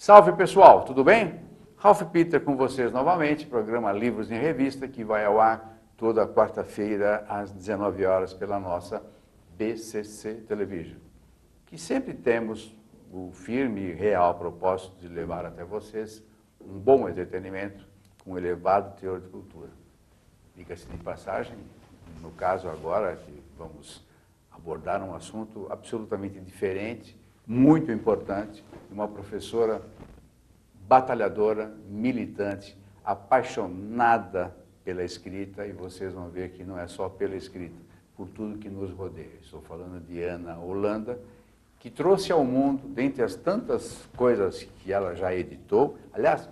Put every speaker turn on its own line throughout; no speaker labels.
Salve pessoal, tudo bem? Ralph Peter com vocês novamente, programa Livros em Revista, que vai ao ar toda quarta-feira às 19 horas pela nossa BCC Television, que sempre temos o firme e real propósito de levar até vocês um bom entretenimento com um elevado teor de cultura. Diga-se de passagem, no caso agora que vamos abordar um assunto absolutamente diferente, muito importante, uma professora batalhadora, militante, apaixonada pela escrita, e vocês vão ver que não é só pela escrita, por tudo que nos rodeia. Estou falando de Ana Holanda, que trouxe ao mundo, dentre as tantas coisas que ela já editou, aliás,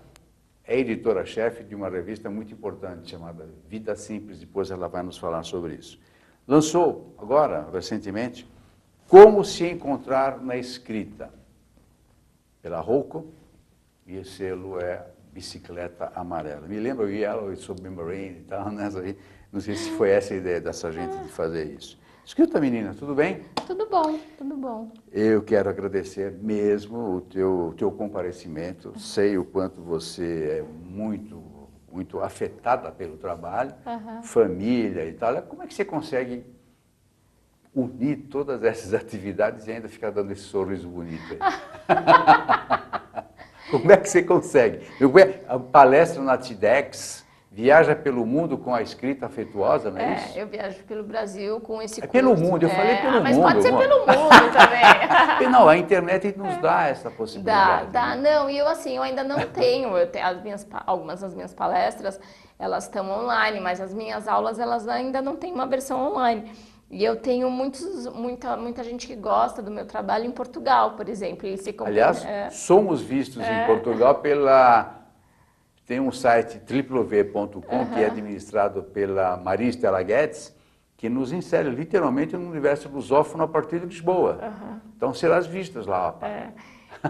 é editora-chefe de uma revista muito importante chamada Vida Simples, depois ela vai nos falar sobre isso. Lançou agora, recentemente, Como se encontrar na escrita, pela Rocco, e o selo é Bicicleta Amarela. Me lembra o Yellow Submarine e tal, né? Não sei se foi essa a ideia dessa gente de fazer isso. Escuta, menina, tudo bem?
Tudo bom, tudo bom.
Eu quero agradecer mesmo o teu comparecimento. Sei o quanto você é muito afetada pelo trabalho, família e tal. Como é que você consegue unir todas essas atividades e ainda ficar dando esse sorriso bonito aí? Como é que você consegue? A palestra na TEDx, viaja pelo mundo com a escrita afetuosa, não é isso?
Eu viajo pelo Brasil com esse curso.
Pelo mundo, eu falei pelo mundo.
Mas pode ser pelo mundo também.
Não, a internet nos dá essa possibilidade.
Dá.
Né?
Não, e eu ainda não tenho, algumas das minhas palestras, elas estão online, mas as minhas aulas, elas ainda não têm uma versão online. E eu tenho muita gente que gosta do meu trabalho em Portugal, por exemplo.
Aliás, somos vistos em Portugal Tem um site www.com que é administrado pela Maria Estela Guedes, que nos insere literalmente no universo lusófono a partir de Lisboa. Então serás vistas lá, rapaz.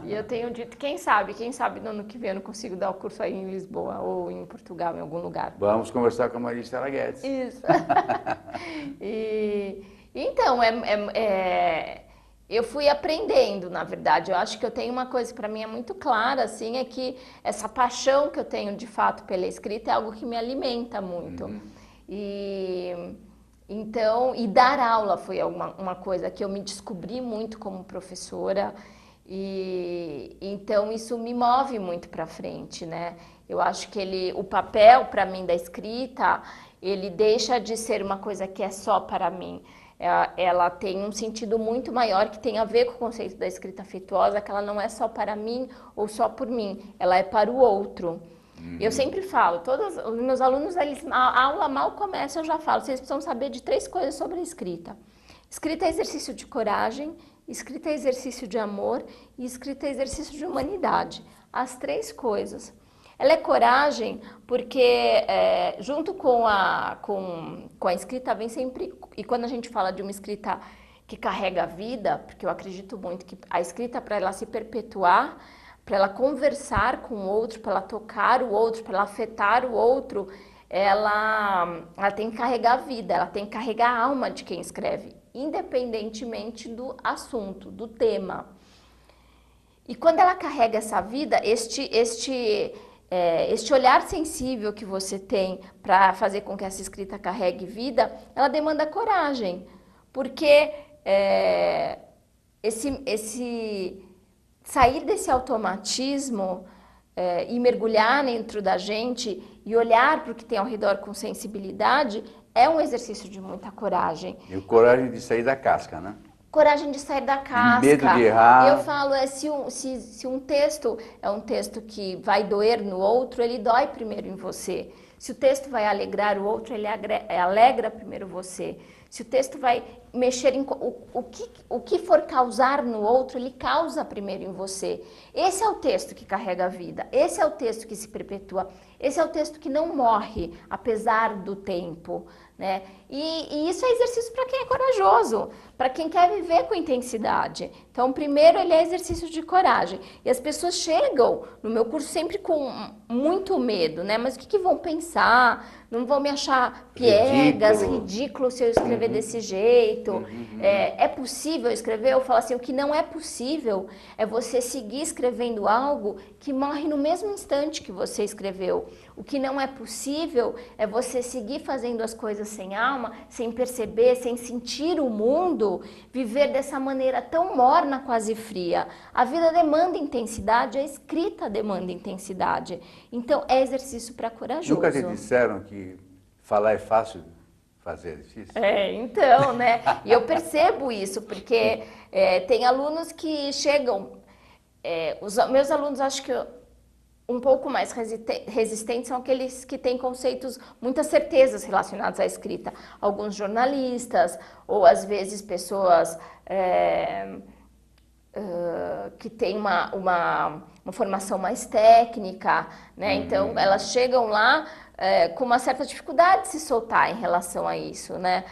E eu tenho dito, quem sabe no ano que vem eu não consigo dar o curso aí em Lisboa ou em Portugal, em algum lugar.
Vamos conversar com a Maria Estela Guedes.
Isso. Então, eu fui aprendendo, na verdade. Eu acho que eu tenho uma coisa que para mim é muito clara, assim, é que essa paixão que eu tenho de fato pela escrita é algo que me alimenta muito. Então, dar aula foi uma coisa que eu me descobri muito como professora. Então isso me move muito para frente, né? Eu acho que o papel para mim da escrita, ele deixa de ser uma coisa que é só para mim. Ela tem um sentido muito maior que tem a ver com o conceito da escrita afetuosa, que ela não é só para mim ou só por mim, ela é para o outro. Eu sempre falo, todos os meus alunos, a aula mal começa, eu já falo, vocês precisam saber de 3 coisas sobre a escrita. Escrita é exercício de coragem, escrita é exercício de amor e escrita é exercício de humanidade. As 3 coisas. Ela é coragem porque junto com a escrita vem sempre... E quando a gente fala de uma escrita que carrega a vida, porque eu acredito muito que a escrita, para ela se perpetuar, para ela conversar com o outro, para ela tocar o outro, para ela afetar o outro, ela tem que carregar a vida, ela tem que carregar a alma de quem escreve, independentemente do assunto, do tema. E quando ela carrega essa vida, este olhar sensível que você tem para fazer com que essa escrita carregue vida, ela demanda coragem, porque sair desse automatismo e mergulhar dentro da gente e olhar para o que tem ao redor com sensibilidade é um exercício de muita coragem.
E coragem de sair da casca, né?
Coragem de sair da casca.
Medo de errar.
Eu falo, se um texto é um texto que vai doer no outro, ele dói primeiro em você. Se o texto vai alegrar o outro, ele alegra primeiro você. Se o texto vai mexer em o que for causar no outro, ele causa primeiro em você. Esse é o texto que carrega a vida, esse é o texto que se perpetua, esse é o texto que não morre, apesar do tempo, né? E isso é exercício para quem é corajoso, para quem quer viver com intensidade. Então, primeiro, ele é exercício de coragem. E as pessoas chegam no meu curso sempre com muito medo, né? Mas o que vão pensar? não vão me achar piegas,
Ridículo.
ridículo se eu escrever desse jeito. É possível escrever? Eu falo assim, o que não é possível é você seguir escrevendo algo que morre no mesmo instante que você escreveu. O que não é possível é você seguir fazendo as coisas sem alma, sem perceber, sem sentir o mundo, viver dessa maneira tão morna, quase fria. A vida demanda intensidade, a escrita demanda intensidade. Então, é exercício para corajoso.
Nunca te disseram que falar é fácil, fazer é difícil?
Então, né? E eu percebo isso, porque tem alunos que chegam... os meus alunos, acho que um pouco mais resistentes são aqueles que têm conceitos, muitas certezas relacionadas à escrita. Alguns jornalistas, ou às vezes pessoas que têm uma formação mais técnica, né? Então, elas chegam lá com uma certa dificuldade de se soltar em relação a isso, né?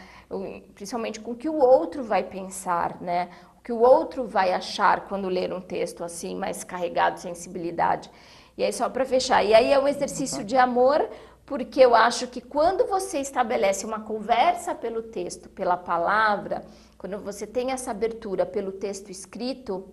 Principalmente com o que o outro vai pensar, né? O que o outro vai achar quando ler um texto assim, mais carregado de sensibilidade. E aí, só para fechar, e aí é um exercício de amor, porque eu acho que quando você estabelece uma conversa pelo texto, pela palavra, quando você tem essa abertura pelo texto escrito,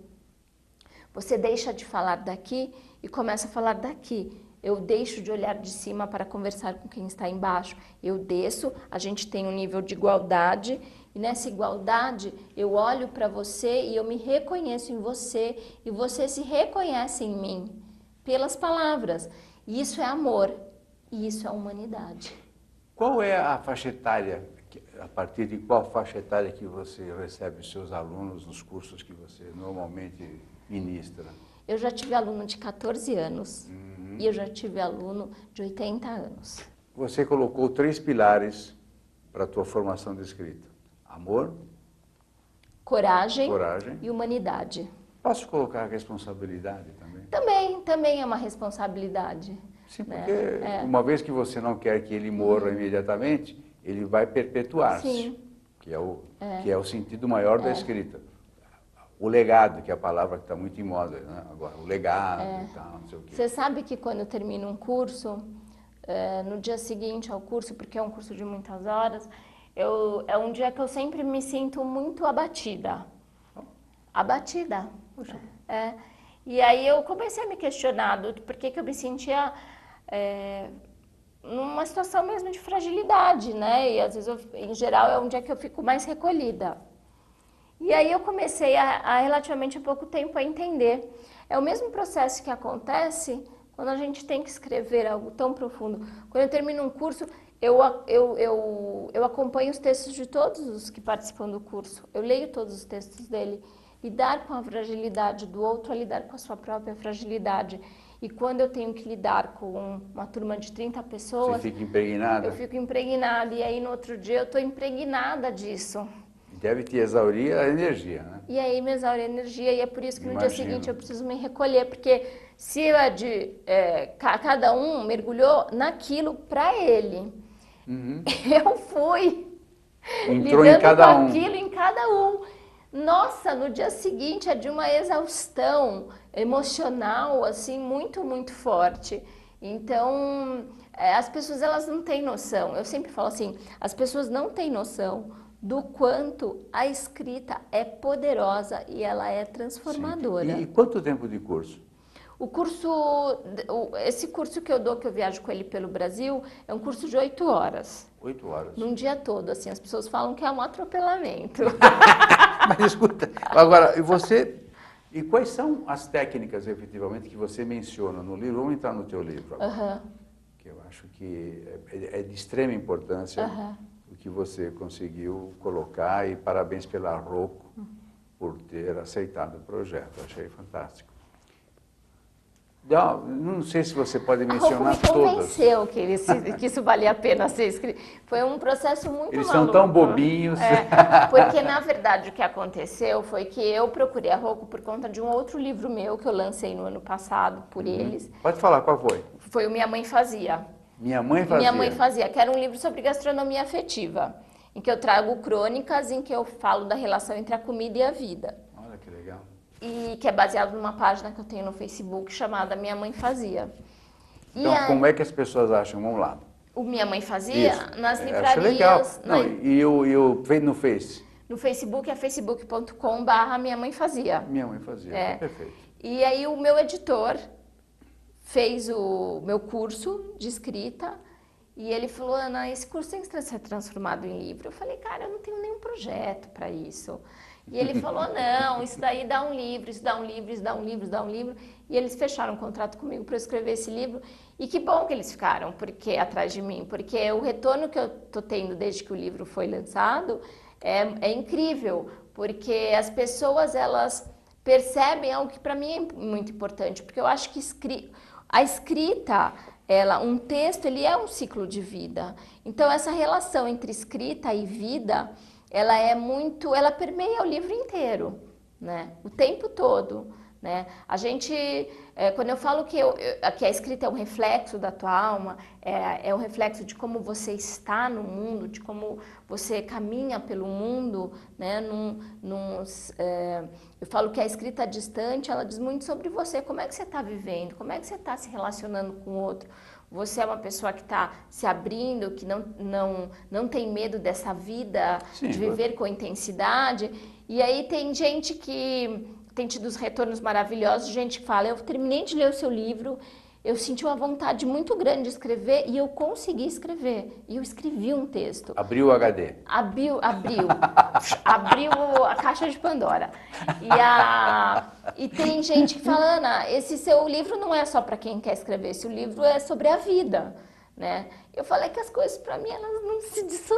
você deixa de falar daqui e começa a falar daqui. Eu deixo de olhar de cima para conversar com quem está embaixo. Eu desço, a gente tem um nível de igualdade, e nessa igualdade eu olho para você e eu me reconheço em você, e você se reconhece em mim. Pelas palavras. E isso é amor. E isso é humanidade.
Qual é a faixa etária, a partir de qual faixa etária que você recebe os seus alunos nos cursos que você normalmente ministra?
Eu já tive aluno de 14 anos e eu já tive aluno de 80 anos.
Você colocou 3 pilares para a tua formação de escrita. Amor,
coragem
coragem
e humanidade.
Posso colocar a responsabilidade também?
Também é uma responsabilidade.
Sim, porque uma vez que você não quer que ele morra imediatamente, ele vai perpetuar-se, que é o sentido maior da escrita. O legado, que é a palavra que está muito em moda, né? Agora, o legado e tal, não sei o quê.
Você sabe que quando eu termino um curso, no dia seguinte ao curso, porque é um curso de muitas horas, é um dia que eu sempre me sinto muito abatida. Abatida.
Puxa.
E aí eu comecei a me questionar por que eu me sentia numa situação mesmo de fragilidade, né? E às vezes, em geral, é um dia que eu fico mais recolhida. E aí eu comecei a relativamente há pouco tempo a entender. É o mesmo processo que acontece quando a gente tem que escrever algo tão profundo. Quando eu termino um curso, eu acompanho os textos de todos os que participam do curso. Eu leio todos os textos dele. Lidar com a fragilidade do outro é lidar com a sua própria fragilidade. E quando eu tenho que lidar com uma turma de 30 pessoas...
Você fica impregnada?
Eu fico impregnada. E aí, no outro dia, eu estou impregnada disso.
Deve te exaurir a energia, né?
E aí me exaure a energia. E é por isso que no dia seguinte eu preciso me recolher. Porque se cada um mergulhou naquilo para ele, eu fui
Entrou
lidando
em cada
com
um.
aquilo em cada um. Nossa, no dia seguinte é de uma exaustão emocional, assim, muito, muito forte. Então, as pessoas, elas não têm noção. Eu sempre falo assim, as pessoas não têm noção do quanto a escrita é poderosa e ela é transformadora.
Sim. E quanto tempo de curso?
Esse curso que eu dou, que eu viajo com ele pelo Brasil, é um curso de 8 horas.
8 horas.
Num dia todo, assim, as pessoas falam que é um atropelamento.
Mas escuta, agora, e quais são as técnicas, efetivamente, que você menciona no livro? Vamos entrar no teu livro agora, que eu acho que é de extrema importância o que você conseguiu colocar, e parabéns pela Rocco por ter aceitado o projeto, achei fantástico. Não sei se você pode mencionar todas.
A Rocco me convenceu que isso valia a pena ser escrito. Foi um processo muito
Eles
maluco.
são tão bobinhos.
Porque, na verdade, o que aconteceu foi que eu procurei a Rocco por conta de um outro livro meu que eu lancei no ano passado por eles.
Pode falar, qual foi?
Foi o Minha Mãe Fazia.
Minha Mãe Fazia?
Minha Mãe Fazia, que era um livro sobre gastronomia afetiva, em que eu trago crônicas em que eu falo da relação entre a comida e a vida.
Olha que legal.
E que é baseado numa página que eu tenho no Facebook chamada Minha Mãe Fazia.
Então, como é que as pessoas acham? Vamos lá.
O Minha Mãe Fazia?
Isso.
Nas
Acho
livrarias.
legal. Não, e no Face?
No Facebook é facebook.com/Minha Mãe Fazia.
Minha Mãe Fazia, tá perfeito.
E aí o meu editor fez o meu curso de escrita e ele falou, Ana, esse curso tem que ser transformado em livro. Eu falei, cara, eu não tenho nenhum projeto para isso. E ele falou, não, isso daí dá um livro, isso dá um livro, isso dá um livro, isso dá um livro. E eles fecharam um contrato comigo para eu escrever esse livro. E que bom que eles ficaram atrás de mim, porque o retorno que eu tô tendo desde que o livro foi lançado é incrível, porque as pessoas, elas percebem algo que para mim é muito importante, porque eu acho que a escrita, um texto, ele é um ciclo de vida. Então, essa relação entre escrita e vida, ela permeia o livro inteiro, né? O tempo todo, né? A gente, quando eu falo que a escrita é um reflexo da tua alma, é um reflexo de como você está no mundo, de como você caminha pelo mundo, né? Eu falo que a escrita distante, ela diz muito sobre você, como é que você está vivendo, como é que você está se relacionando com o outro. Você é uma pessoa que está se abrindo, que não tem medo dessa vida, sim, de viver com intensidade. E aí tem gente que tem tido os retornos maravilhosos, gente que fala, eu terminei de ler o seu livro, eu senti uma vontade muito grande de escrever e eu consegui escrever. E eu escrevi um texto.
Abriu o HD.
Abriu a caixa de Pandora. E tem gente que fala, Ana, esse seu livro não é só para quem quer escrever, esse livro é sobre a vida, né? Eu falei que as coisas para mim,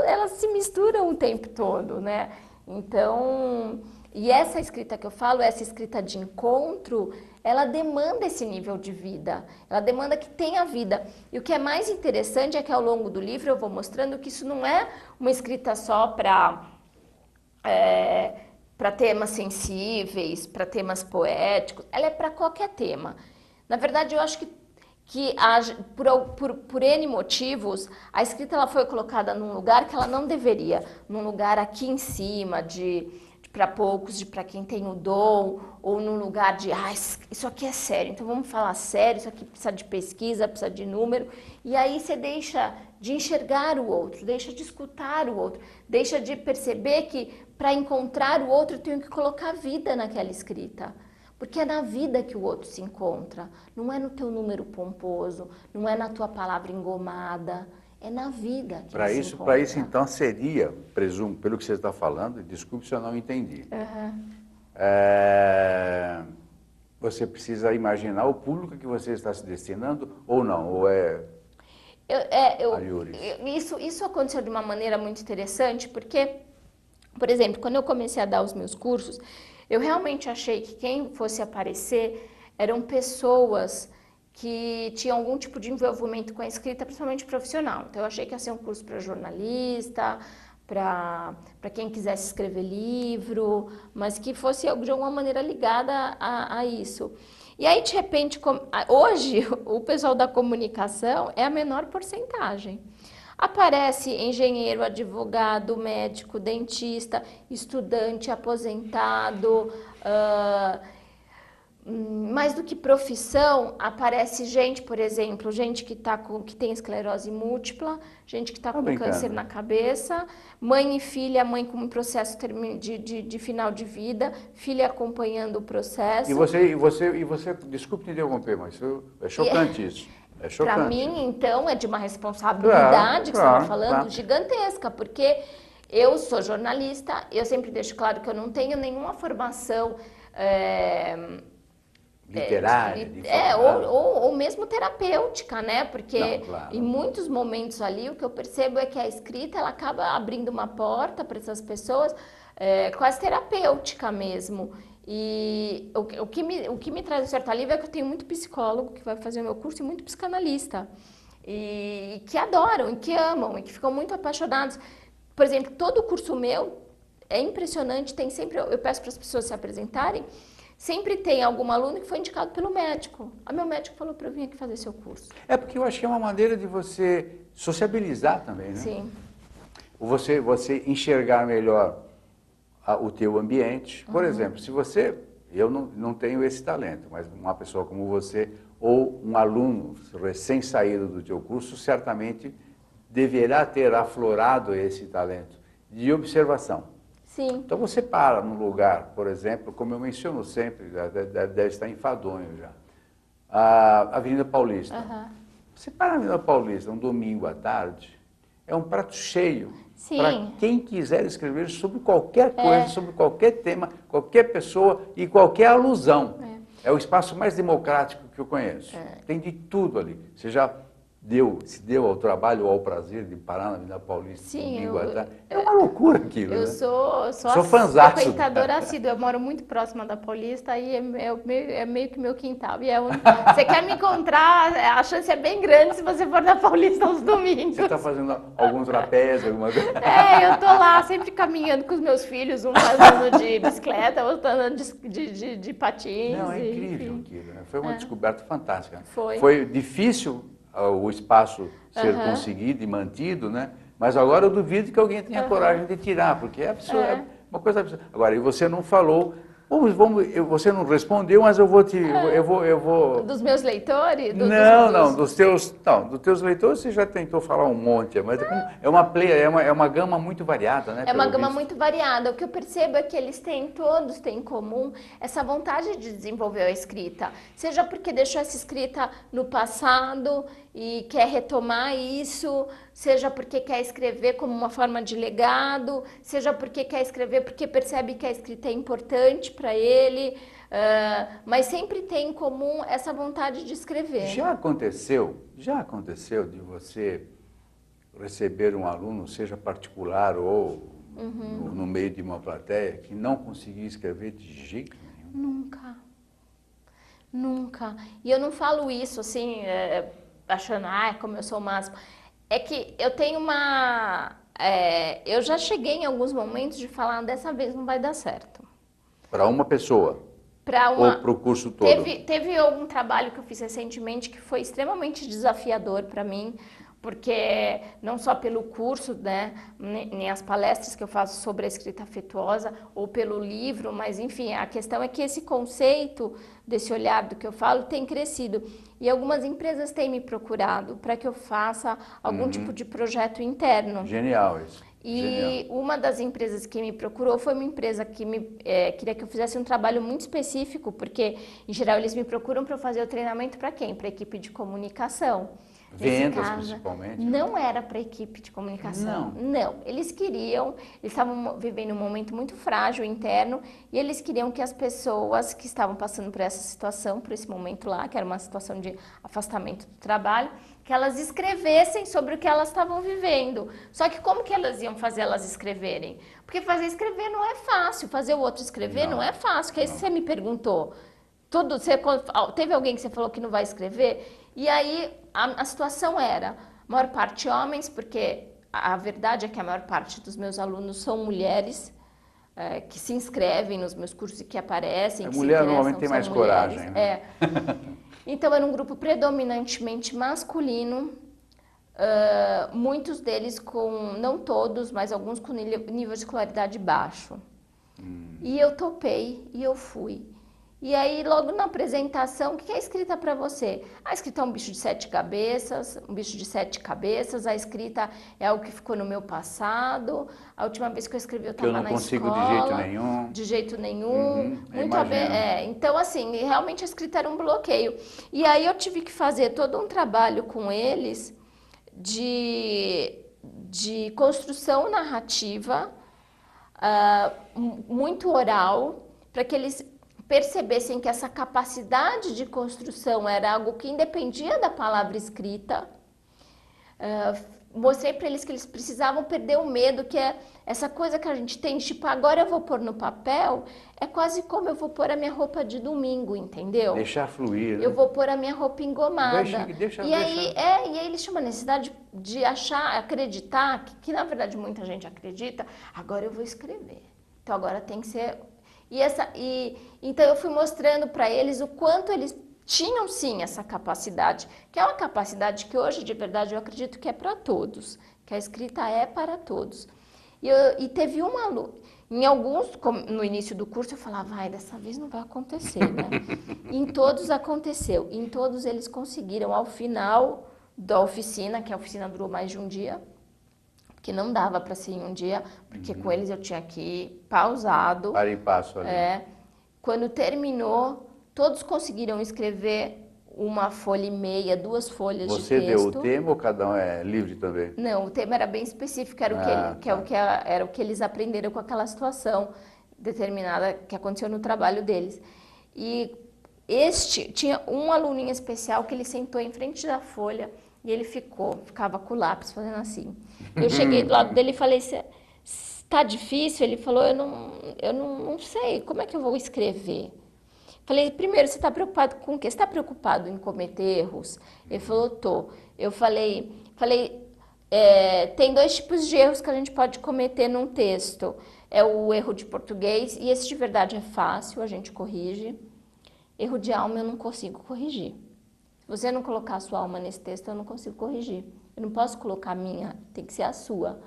elas se misturam o tempo todo, né? Então, e essa escrita que eu falo, essa escrita de encontro, ela demanda esse nível de vida, ela demanda que tenha vida. E o que é mais interessante é que ao longo do livro eu vou mostrando que isso não é uma escrita só para temas sensíveis, para temas poéticos, ela é para qualquer tema. Na verdade, eu acho que por N motivos, a escrita ela foi colocada num lugar que ela não deveria, num lugar aqui em cima, para poucos, para quem tem o dom, ou num lugar de, isso aqui é sério, então vamos falar sério, isso aqui precisa de pesquisa, precisa de número, e aí você deixa de enxergar o outro, deixa de escutar o outro, deixa de perceber que para encontrar o outro eu tenho que colocar vida naquela escrita. Porque é na vida que o outro se encontra, não é no teu número pomposo, não é na tua palavra engomada, é na vida que ele se encontra.
Para isso, então, seria, presumo, pelo que você está falando, desculpe se eu não entendi, você precisa imaginar o público que você está se destinando ou não, ou
Isso aconteceu de uma maneira muito interessante, porque, por exemplo, quando eu comecei a dar os meus cursos, eu realmente achei que quem fosse aparecer eram pessoas que tinham algum tipo de envolvimento com a escrita, principalmente profissional. Então, eu achei que ia ser um curso para jornalista, para quem quisesse escrever livro, mas que fosse de alguma maneira ligada a isso. E aí, de repente, hoje, o pessoal da comunicação é a menor porcentagem. Aparece engenheiro, advogado, médico, dentista, estudante, aposentado, mais do que profissão, aparece gente, por exemplo, gente que tem esclerose múltipla, gente que está com câncer na cabeça, mãe e filha, mãe com um processo de final de vida, filha acompanhando o processo.
E você, desculpe te interromper, mas é chocante isso. É chocante.
Para mim, então, é de uma responsabilidade que você está falando gigantesca, porque eu sou jornalista, eu sempre deixo claro que eu não tenho nenhuma formação
literária,
ou mesmo terapêutica, né? Porque em muitos momentos ali o que eu percebo é que a escrita ela acaba abrindo uma porta para essas pessoas quase terapêutica mesmo. E o que me traz um certo alívio é que eu tenho muito psicólogo que vai fazer o meu curso e muito psicanalista. E que adoram, e que amam, e que ficam muito apaixonados. Por exemplo, todo curso meu é impressionante, tem sempre, eu peço para as pessoas se apresentarem, sempre tem algum aluno que foi indicado pelo médico. O meu médico falou para eu vir aqui fazer seu curso.
É porque eu acho que é uma maneira de você sociabilizar também, né?
Sim.
Você enxergar melhor o teu ambiente. Por exemplo, se eu não tenho esse talento, mas uma pessoa como você ou um aluno recém-saído do teu curso certamente deverá ter aflorado esse talento de observação.
Sim.
Então você para num lugar, por exemplo, como eu menciono sempre, deve estar enfadonho já, a Avenida Paulista.
Uhum.
Você para na Avenida Paulista um domingo à tarde, é um prato cheio
Sim.
para quem quiser escrever sobre qualquer coisa, sobre qualquer tema, qualquer pessoa e qualquer alusão. É o espaço mais democrático que eu conheço. Tem de tudo ali. Você já se deu ao trabalho ou ao prazer de parar na Avenida Paulista domingo à tarde? É uma loucura aquilo,
eu
né?
sou
fãzaço.
frequentadora assídua. Eu moro muito próxima da Paulista e é meio que meu quintal. E você quer me encontrar, a chance é bem grande se você for na Paulista aos domingos.
Você está fazendo algum trapézio, alguma coisa?
Eu tô lá sempre caminhando com os meus filhos, um tá andando de bicicleta, outro tá andando de patins.
Não, é incrível aquilo, né? Foi uma descoberta fantástica.
Foi
difícil o espaço ser conseguido e mantido, né? Mas agora eu duvido que alguém tenha coragem de tirar, porque é absurdo, é uma coisa absurda. Agora, e você não falou, você não respondeu, mas eu vou te, eu vou...
Dos meus leitores?
Dos teus leitores você já tentou falar um monte, mas é uma gama muito variada, né?
É uma gama muito variada. O que eu percebo é que todos têm em comum essa vontade de desenvolver a escrita. Seja porque deixou essa escrita no passado e quer retomar isso, seja porque quer escrever como uma forma de legado, seja porque quer escrever porque percebe que a escrita é importante para ele, mas sempre tem em comum essa vontade de escrever.
Já aconteceu de você receber um aluno, seja particular ou no meio de uma plateia, que não conseguia escrever de jeito nenhum?
Nunca. E eu não falo isso assim, achando, como eu sou o máximo. É que eu tenho eu já cheguei em alguns momentos de falar, dessa vez não vai dar certo.
Para uma pessoa? Ou para o curso todo?
Teve algum trabalho que eu fiz recentemente que foi extremamente desafiador para mim, porque não só pelo curso, né, nem as palestras que eu faço sobre a escrita afetuosa, ou pelo livro, mas enfim, a questão é que esse conceito desse olhar do que eu falo tem crescido. E algumas empresas têm me procurado para que eu faça algum tipo de projeto interno.
Genial isso.
E uma das empresas que me procurou foi uma empresa que queria que eu fizesse um trabalho muito específico, porque, em geral, eles me procuram para eu fazer o treinamento para quem? Para a equipe de comunicação.
Vendas, principalmente?
Não era para a equipe de comunicação. Não. Eles estavam vivendo um momento muito frágil interno e eles queriam que as pessoas que estavam passando por essa situação, por esse momento lá, que era uma situação de afastamento do trabalho, que elas escrevessem sobre o que elas estavam vivendo. Só que como que elas iam fazer elas escreverem? Porque fazer escrever não é fácil, fazer o outro escrever não é fácil, que aí você me perguntou. Teve alguém que você falou que não vai escrever? E aí a situação era, a maior parte homens, porque a verdade é que a maior parte dos meus alunos são mulheres, que se inscrevem nos meus cursos e que aparecem.
A mulher normalmente tem mais coragem, né?
Então era um grupo predominantemente masculino, muitos deles não todos, mas alguns com nível de escolaridade baixo. E eu topei e eu fui. E aí, logo na apresentação, o que é a escrita para você? A escrita é um bicho de 7 cabeças, a escrita é algo que ficou no meu passado, a última vez que eu escrevi eu estava na escola.
Eu não consigo de jeito nenhum.
Então, assim, realmente a escrita era um bloqueio. E aí eu tive que fazer todo um trabalho com eles de construção narrativa, muito oral, para que eles percebessem que essa capacidade de construção era algo que independia da palavra escrita. Mostrei para eles que eles precisavam perder o medo, que é essa coisa que a gente tem, tipo, agora eu vou pôr no papel, é quase como eu vou pôr a minha roupa de domingo, entendeu?
Deixar fluir. Né?
Eu vou pôr a minha roupa engomada. Aí eles tinham uma necessidade de acreditar, que na verdade muita gente acredita, agora eu vou escrever. Então agora tem que ser... Então eu fui mostrando para eles o quanto eles tinham sim essa capacidade, que é uma capacidade que hoje de verdade eu acredito que é para todos, que a escrita é para todos. E teve uma aluna, em alguns, no início do curso eu falava, dessa vez não vai acontecer, né? Em todos aconteceu, em todos eles conseguiram ao final da oficina, que a oficina durou mais de um dia, porque não dava para ser em um dia, porque com eles eu tinha que ir pausado.
Para e passo ali.
Quando terminou, todos conseguiram escrever uma folha e meia, 2 folhas de texto.
Você deu o tema ou cada um é livre também?
Não, o tema era bem específico, era era o que eles aprenderam com aquela situação determinada que aconteceu no trabalho deles. E tinha um aluno em especial que ele sentou em frente da folha e ele ficava com o lápis fazendo assim. Eu cheguei do lado dele e falei, tá difícil? Ele falou, eu não sei, como é que eu vou escrever? Falei, primeiro, você está preocupado com o quê? Você está preocupado em cometer erros? Ele falou, tô. Eu falei, tem 2 tipos de erros que a gente pode cometer num texto. É o erro de português, e esse de verdade é fácil, a gente corrige. Erro de alma eu não consigo corrigir. Se você não colocar a sua alma nesse texto, eu não consigo corrigir. Eu não posso colocar a minha, tem que ser a sua.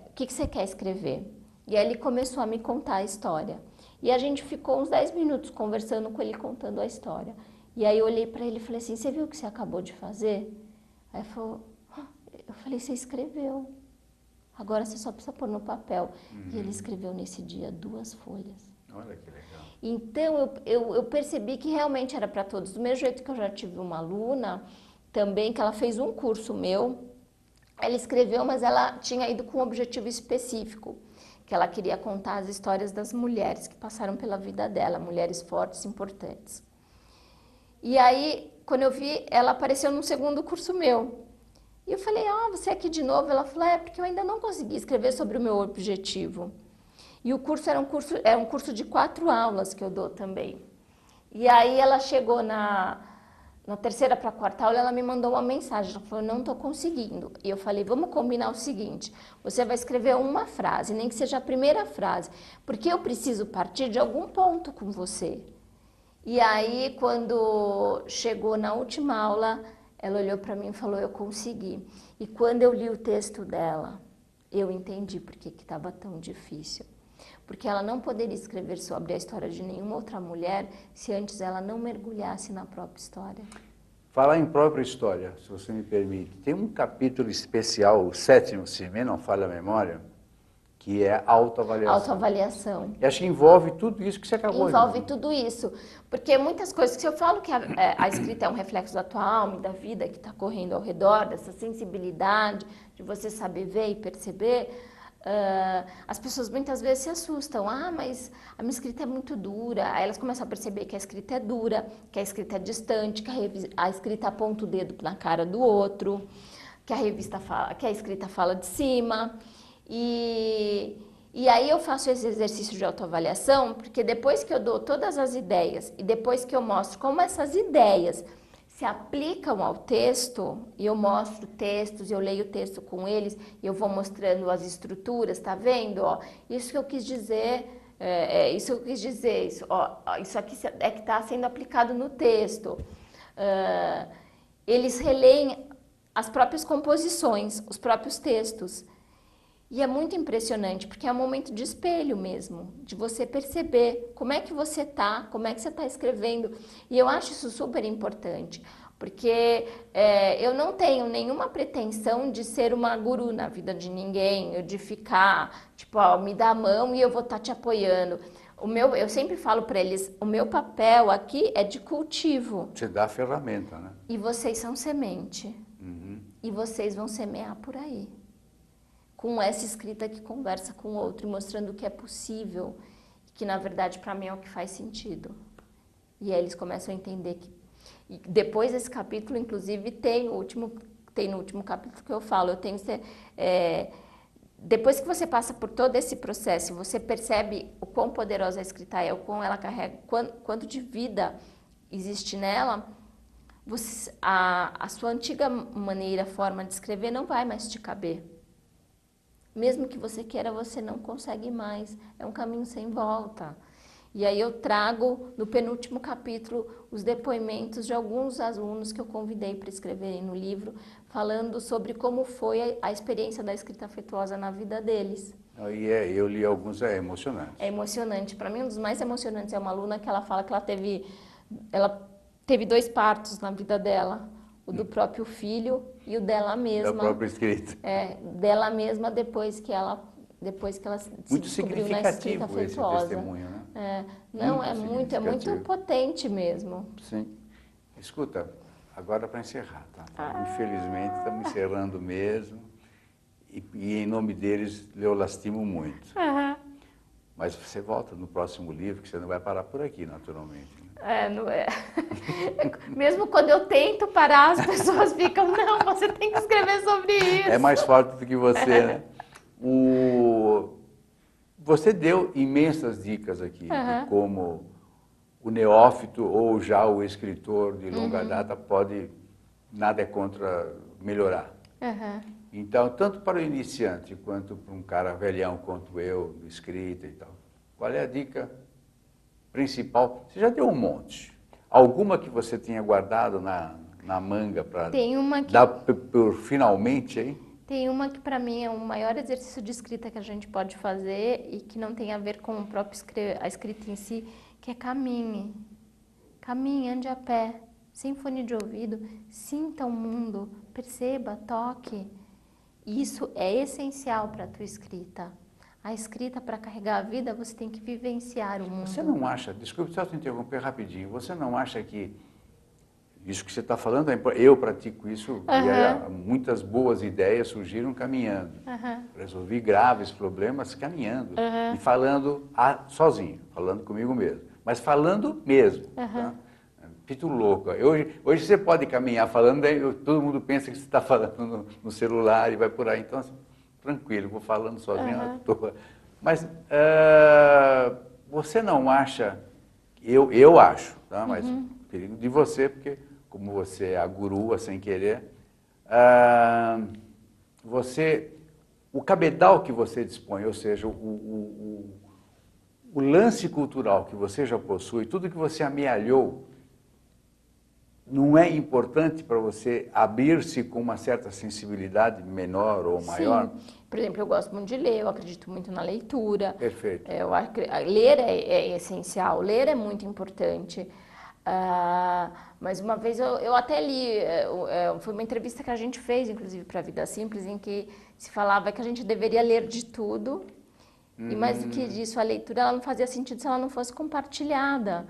O que você quer escrever? E aí ele começou a me contar a história. E a gente ficou uns 10 minutos conversando com ele, contando a história. E aí eu olhei para ele e falei assim, você viu o que você acabou de fazer? Aí ele falou, eu falei, você escreveu. Agora você só precisa pôr no papel. E ele escreveu nesse dia 2 folhas.
Olha que legal.
Então eu percebi que realmente era para todos. Do mesmo jeito que eu já tive uma aluna também, que ela fez um curso meu, ela escreveu, mas ela tinha ido com um objetivo específico, que ela queria contar as histórias das mulheres que passaram pela vida dela, mulheres fortes, importantes. E aí, quando eu vi, ela apareceu num segundo curso meu. E eu falei, você aqui de novo? Ela falou, porque eu ainda não consegui escrever sobre o meu objetivo. E o curso era um curso de 4 aulas que eu dou também. E aí ela chegou na 3ª para a 4ª aula, ela me mandou uma mensagem, ela falou, não estou conseguindo. E eu falei, vamos combinar o seguinte, você vai escrever uma frase, nem que seja a primeira frase, porque eu preciso partir de algum ponto com você. E aí, quando chegou na última aula, ela olhou para mim e falou, eu consegui. E quando eu li o texto dela, eu entendi por que estava tão difícil. Porque ela não poderia escrever sobre a história de nenhuma outra mulher se antes ela não mergulhasse na própria história.
Falar em própria história, se você me permite, tem um capítulo especial, o 7º, se me não falha a memória, que é autoavaliação.
Autoavaliação.
E acho que envolve tudo isso que você acabou de dizer.
Envolve tudo isso, porque muitas coisas, se eu falo que a escrita é um reflexo da tua alma e da vida que está correndo ao redor, dessa sensibilidade de você saber ver e perceber, as pessoas muitas vezes se assustam, mas a minha escrita é muito dura, aí elas começam a perceber que a escrita é dura, que a escrita é distante, que a escrita aponta o dedo na cara do outro, que a escrita fala de cima, e aí eu faço esse exercício de autoavaliação, porque depois que eu dou todas as ideias e depois que eu mostro como essas ideias se aplicam ao texto, e eu mostro textos, eu leio o texto com eles, e eu vou mostrando as estruturas, tá vendo? Isso que eu quis dizer, isso que eu quis dizer, isso aqui é que está sendo aplicado no texto. Eles releem as próprias composições, os próprios textos. E é muito impressionante, porque é um momento de espelho mesmo, de você perceber como é que você está, como é que você está escrevendo. E eu acho isso super importante, porque eu não tenho nenhuma pretensão de ser uma guru na vida de ninguém, de ficar, tipo, me dá a mão e eu vou estar te apoiando. Eu sempre falo para eles, o meu papel aqui é de cultivo.
Você dá a ferramenta, né?
E vocês são semente. E vocês vão semear por aí. Com essa escrita que conversa com o outro, mostrando o que é possível, que na verdade para mim é o que faz sentido. E aí eles começam a entender que... E depois desse capítulo, inclusive, tem no último capítulo que eu falo, depois que você passa por todo esse processo, você percebe o quão poderosa a escrita é, o quão ela carrega, quanto de vida existe nela, a sua antiga forma de escrever não vai mais te caber. Mesmo que você queira, você não consegue mais. É um caminho sem volta. E aí eu trago, no penúltimo capítulo, os depoimentos de alguns alunos que eu convidei para escreverem no livro, falando sobre como foi a experiência da escrita afetuosa na vida deles.
E eu li alguns, é emocionante.
É emocionante. Para mim, um dos mais emocionantes é uma aluna que ela fala que ela teve 2 partos na vida dela. o do próprio filho e o dela mesma.
Da própria escrita.
Dela mesma depois que ela se
Muito
descobriu na escrita
significativo esse
afetuosa.
testemunho, né?
Não, é muito potente mesmo.
Sim. Escuta, agora para encerrar, tá? Infelizmente estamos encerrando mesmo. E em nome deles, eu lastimo muito. Mas você volta no próximo livro, que você não vai parar por aqui, naturalmente. Né?
Não é. Mesmo quando eu tento parar, as pessoas ficam, não, você tem que escrever sobre isso.
É mais forte do que você, né? Você deu imensas dicas aqui de como o neófito ou já o escritor de longa data pode, nada é contra melhorar. Então, tanto para o iniciante quanto para um cara velhão quanto eu, de escrita e tal, qual é a dica principal? Você já deu um monte. Alguma que você tinha guardado na manga para dar por finalmente aí?
Tem uma que para mim é o maior exercício de escrita que a gente pode fazer e que não tem a ver com a escrita em si, que é caminhe. Caminhe, ande a pé, sem fone de ouvido, sinta o mundo, perceba, toque. Isso é essencial para a tua escrita. A escrita, para carregar a vida, você tem que vivenciar o mundo.
Você não acha, desculpe só te interromper rapidinho, você não acha que isso que você está falando, eu pratico isso, e muitas boas ideias surgiram caminhando. Resolvi graves problemas caminhando e falando sozinho, falando comigo mesmo, mas falando mesmo. Tá? Pito louco. Hoje você pode caminhar falando, daí todo mundo pensa que você está falando no celular e vai por aí. Então, assim, tranquilo, vou falando sozinho à toa. Mas você não acha, eu acho, tá? Mas perigo de você, porque como você é a gurua sem querer, o cabedal que você dispõe, ou seja, o lance cultural que você já possui, tudo que você amealhou, não é importante para você abrir-se com uma certa sensibilidade menor ou maior?
Sim. Por exemplo, eu gosto muito de ler, eu acredito muito na leitura.
Perfeito.
Ler é essencial, ler é muito importante. Mas uma vez eu até li, foi uma entrevista que a gente fez, inclusive, para a Vida Simples, em que se falava que a gente deveria ler de tudo, e mais do que isso, a leitura ela não fazia sentido se ela não fosse compartilhada.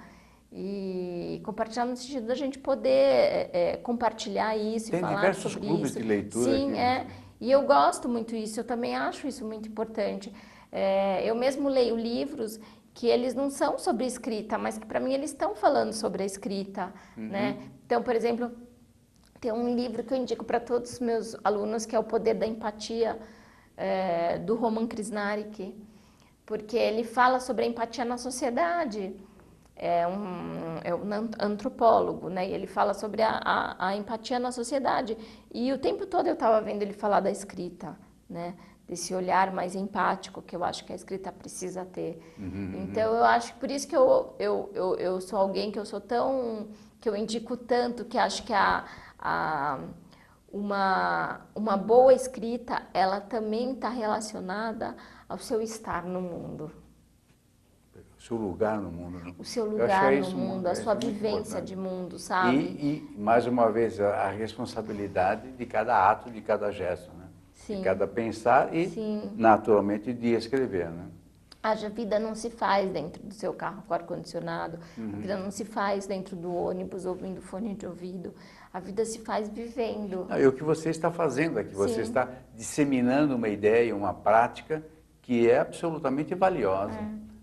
E compartilhar no sentido da gente poder compartilhar isso e falar sobre isso.
Tem diversos clubes de leitura.
Sim,
aqui.
E eu gosto muito disso, eu também acho isso muito importante. Eu mesmo leio livros que eles não são sobre escrita, mas que para mim eles estão falando sobre a escrita, né? Então, por exemplo, tem um livro que eu indico para todos os meus alunos, que é O Poder da Empatia, do Roman Krishnarik, porque ele fala sobre a empatia na sociedade. É um antropólogo, né? E ele fala sobre a empatia na sociedade. E o tempo todo eu estava vendo ele falar da escrita, né? Desse olhar mais empático que eu acho que a escrita precisa ter. Então eu acho que por isso que eu sou alguém que eu sou tão, que eu indico tanto, que acho que uma boa escrita, ela também está relacionada ao seu estar no mundo.
O seu lugar no mundo. Né?
O seu lugar no mundo, a sua vivência de mundo, sabe?
E, mais uma vez, a responsabilidade de cada ato, de cada gesto, né?
Sim.
De cada pensar e, naturalmente, de escrever, né?
A vida não se faz dentro do seu carro com ar-condicionado, a vida não se faz dentro do ônibus ouvindo fone de ouvido, a vida se faz vivendo.
E o que você está fazendo aqui, você está disseminando uma ideia, uma prática que é absolutamente valiosa.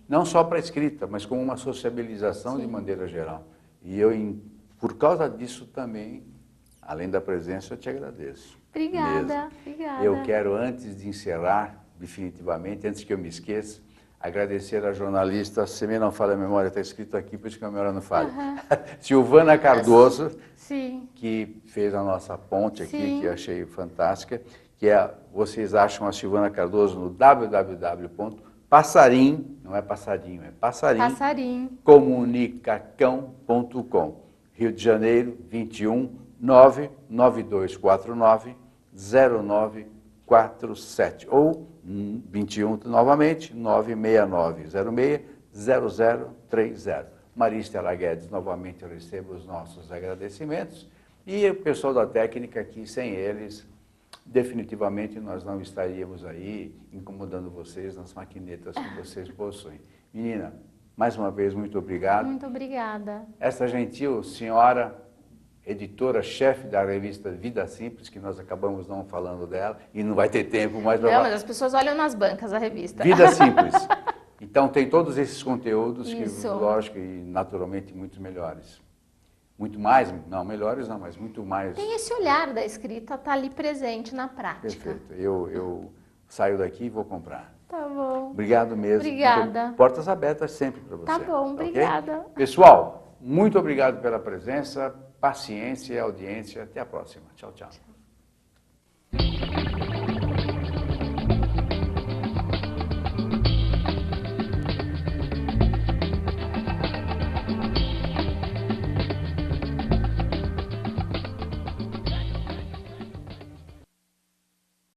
Não só para a escrita, mas como uma sociabilização de maneira geral. E eu, por causa disso também, além da presença, eu te agradeço.
Obrigada.
Eu quero, antes de encerrar, definitivamente, antes que eu me esqueça, agradecer à jornalista, se me não falha a memória, está escrito aqui, por isso que a memória não falha, Silvana Cardoso, que fez a nossa ponte aqui, que eu achei fantástica, que vocês acham a Silvana Cardoso no www.passarim, não é passadinho, é passarim, comunicacão.com, Rio de Janeiro, 21 99249 0947, ou 21, novamente, 96906 0030. Maria Estela Guedes, novamente eu recebo os nossos agradecimentos E o pessoal da técnica aqui, sem eles, definitivamente nós não estaríamos aí incomodando vocês nas maquinetas que vocês possuem. Menina, mais uma vez, muito obrigado.
Muito obrigada.
Esta gentil senhora, editora-chefe da revista Vida Simples, que nós acabamos não falando dela, e não vai ter tempo mais para...
Não, mas as pessoas olham nas bancas a revista.
Vida Simples. Então tem todos esses conteúdos
Isso.
que, lógico, e naturalmente muito melhores. Muito mais, não, melhores não, mas muito mais...
Tem esse olhar da escrita, tá ali presente na prática.
Perfeito. Eu saio daqui e vou comprar.
Tá bom.
Obrigado mesmo.
Obrigada.
Portas abertas sempre para você.
Tá bom,
ok?
obrigada.
Pessoal, muito obrigado pela presença, paciência e audiência. Até a próxima. Tchau, tchau.